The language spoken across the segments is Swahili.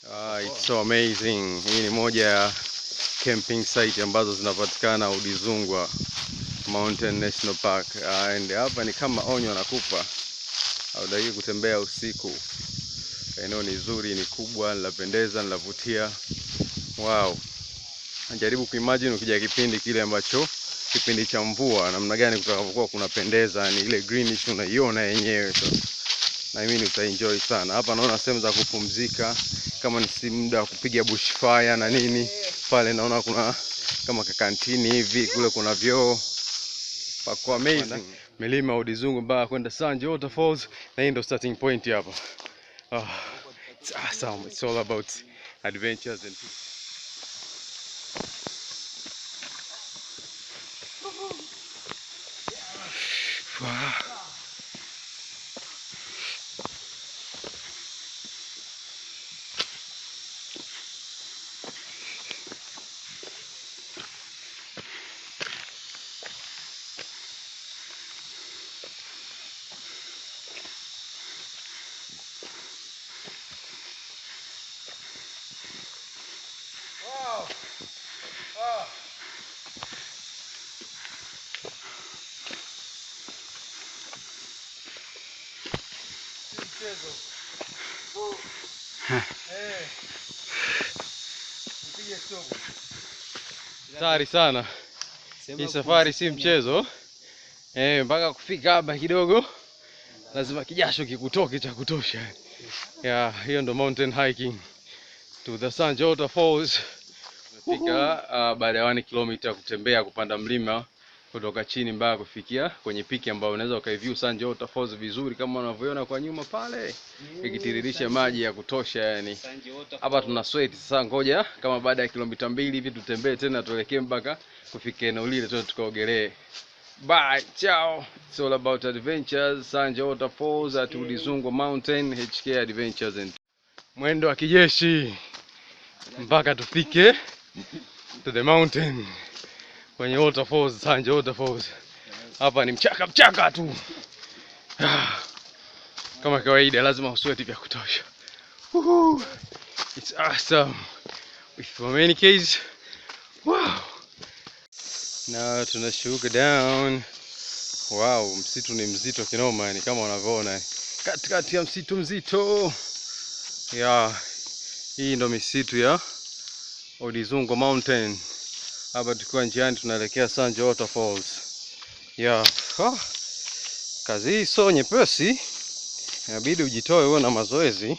It's so amazing. Hii ni moja ya camping site ambazo zinapatikana Udzungwa Mountain National Park. And hapa ni kama onyo nakupa, haudai kutembea usiku. Eneo ni zuri, ni kubwa, linapendeza, linavutia. Wow. Jaribu kuimagine ukija kipindi kile ambacho kipindi cha mvua, namna gani kutakavyokuwa kunapendeza, ni ile greenish unaiona yenyewe tu. Na mimi utaenjoy sana. Hapa naona sehemu za kupumzika, kama ni si muda wa kupiga bushfire na nini. Pale naona kuna kama kantini hivi, kule kuna vyoo. Pako amazing. Milima Udzungwa mpaka kwenda Sanje Waterfalls, na hii ndio starting point hapa. It's awesome. It's all about adventures and wow. Hatari sana. Hii safari si mchezo. Mpaka kufika hapa kidogo lazima kijasho kikutoke cha kutosha. Hiyo ndo mountain hiking to the Sanje Waterfalls. Tumefika baada ya 1 kilomita kutembea kupanda mlima kutoka chini mpaka kufikia kwenye piki ambayo unaweza ukaiview Sanje Waterfalls vizuri kama unavyoona kwa nyuma pale, ikitiririsha maji ya kutosha yani. Hapa tuna sweat sasa, ngoja kama baada ya kilomita 2 hivi tutembee tena tuelekee mpaka kufika eneo lile tu tukaogelee. Bye, ciao. It's all about adventures. Sanje Waterfalls at Udzungwa Mountain, HK Adventures and mwendo wa kijeshi mpaka tufike to the mountain kwenye waterfalls, Sanje Waterfalls. Hapa ni mchaka tu. Kama kawaida lazima usweti vya kutosha. It's awesome. With many cases. Wow. Now tunashuka down. Wow, msitu ni mzito kinoma yani, kama unavyoona. Katikati ya msitu mzito. Hii ndo misitu ya Udzungwa Mountain. Hapa tukiwa njiani tunaelekea Sanje Waterfalls. Kazi hii sio nyepesi. Inabidi ujitoe uwe na mazoezi.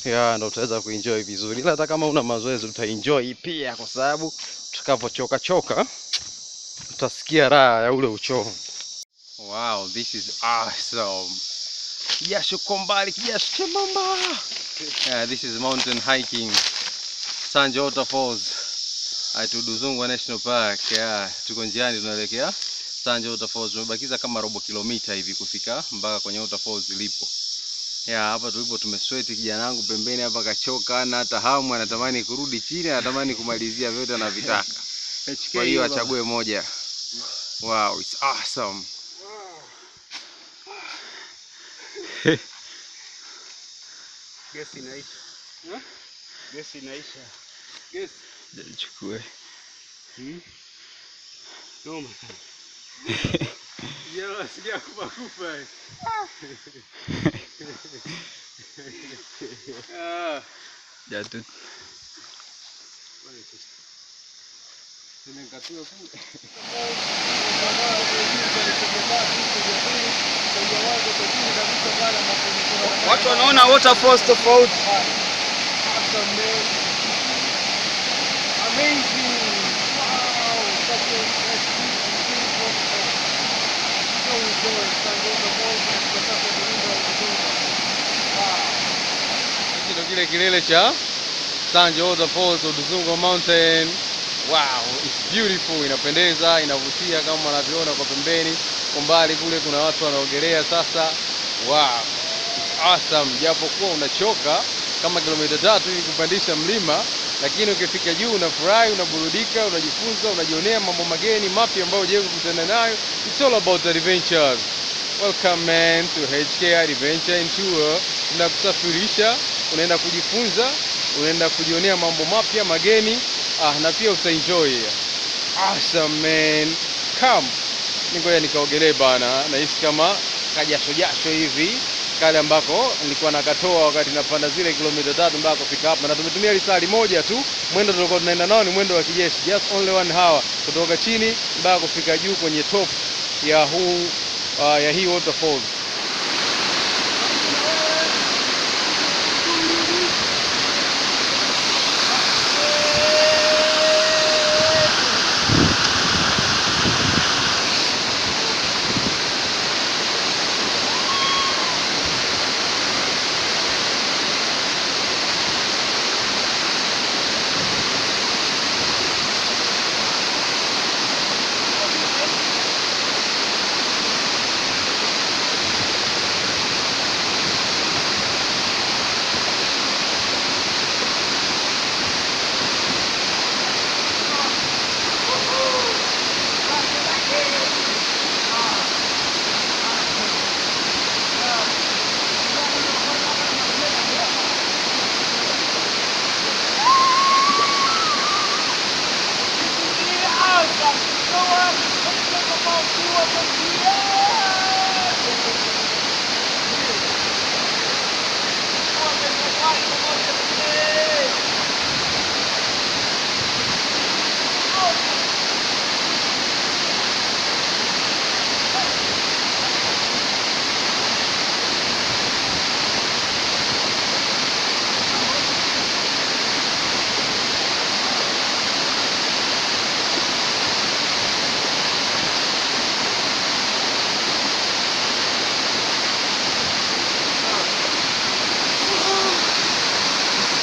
Ndio utaweza kuenjoy vizuri. Ila hata kama una mazoezi utaenjoy pia, kwa sababu tutakapochoka utasikia raha ya ule uchovu. Wow, this is awesome. Kijasho kombali, kijasho chembamba. This is mountain hiking. Sanje Waterfalls at Udzungwa National Park. Tuko njiani tunaelekea Sanje Waterfalls. Tumebakiza kama robo kilomita hivi kufika mpaka kwenye waterfalls ilipo. Hapa tulipo tumesweat, kijana wangu pembeni hapa kachoka na hata hamu anatamani kurudi chini, anatamani kumalizia vyote anavitaka. Kwa hiyo achague moja. Wow, it's awesome. Gesi inaisha. Gesi inaisha. Gesi. Chukue. Noma. Sija kufa. Jatuh. Watu wanaona waterfalls tofauti. Amazing. Ndio kile kilele cha Sanje Waterfalls Udzungwa Mountain. Wow, it's beautiful, inapendeza, inavutia kama unavyoona kwa pembeni. Kwa mbali kule kuna watu wanaogelea sasa. Wow, it's awesome. Japokuwa unachoka kama kilomita 3 hivi kupandisha mlima, lakini ukifika juu unafurahi, unaburudika, unajifunza, unajionea mambo mageni mapya ambayo hujawahi kukutana nayo. It's all about adventures. Welcome man to HK Adventure and Tour. Tunakusafirisha, unaenda kujifunza unaenda kujionea mambo mapya mageni, na pia utaenjoy. Awesome man. Come. Ningoja nikaogelee bana. Nahisi kama kajasho hivi kale ambako nilikuwa nakatoa wakati napanda zile kilomita 3 mpaka kufika hapa, na tumetumia lisali moja tu. Mwendo tulikuwa tunaenda nao ni mwendo wa kijeshi, just only 1 hour kutoka chini mpaka kufika juu kwenye top ya hii waterfalls.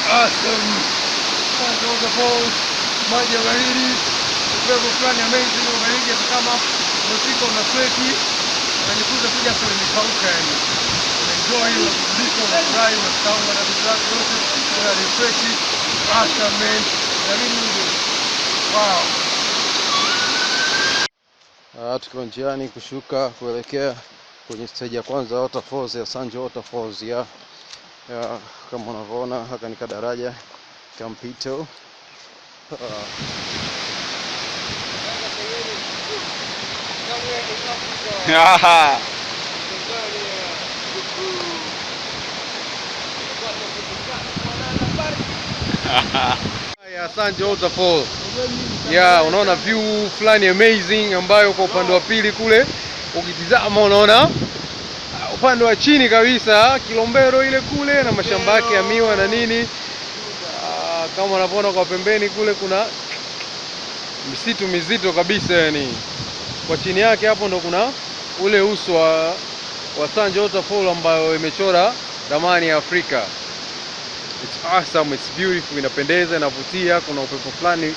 Awesome. Waterfalls, maji ya baridi, upepo fulani amazing, baridi kama unafika una sweat, unajikuta kuja kule nikauka yani. Enjoy your vitu, unafurahi, unasahau na vitu zako zote, una refresh. Awesome man. Wow. Tuko njiani kushuka kuelekea kwenye stage ya kwanza waterfalls ya Sanjo Waterfalls ya kama unavyoona haka ni kadaraja ka mpito. Ya Sanjo Waterfall. Unaona view fulani amazing ambayo kwa upande wa pili kule ukitizama unaona upande wa chini kabisa Kilombero ile kule na mashamba yake ya miwa na nini. Kama unavyoona kwa pembeni kule kuna misitu mizito kabisa yani. Kwa chini yake hapo ndo kuna ule uso wa Sanjo Waterfall ambayo imechora ramani ya Afrika. It's awesome, it's beautiful, inapendeza, inavutia, kuna upepo fulani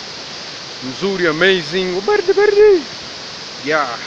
mzuri amazing. Baridi. Yeah.